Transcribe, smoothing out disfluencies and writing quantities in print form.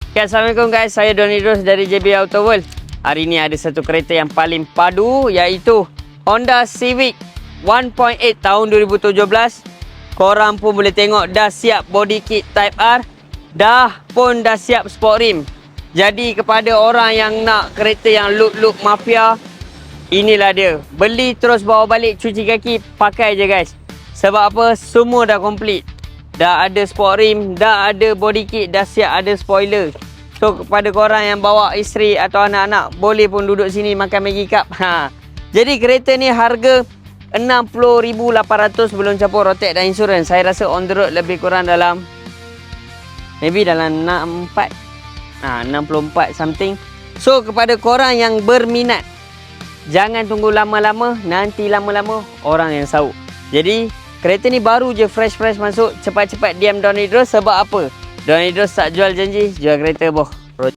Okay, Assalamualaikum guys, saya Don Idrus dari JB Auto World. Hari ni ada satu kereta yang paling padu, iaitu Honda Civic 1.8 tahun 2017. Korang pun boleh tengok dah siap body kit Type R, dah siap sport rim. Jadi kepada orang yang nak kereta yang look mafia, inilah dia. Beli terus bawa balik, cuci kaki, pakai je guys. Sebab apa? Semua dah komplit. Dah ada sport rim, dah ada body kit, dah siap ada spoiler. So kepada korang yang bawa isteri atau anak-anak, boleh pun duduk sini makan Maggi Cup. Jadi kereta ni harga 60,800 belum campur rotek dan insurans. Saya rasa on the road lebih kurang dalam maybe dalam 64 something. So kepada korang yang berminat, jangan tunggu lama-lama, nanti lama-lama orang yang sauk. Jadi kereta ni baru je fresh masuk, cepat-cepat diam Don Idrus. Sebab apa? Don Idrus tak jual janji, jual kereta boh.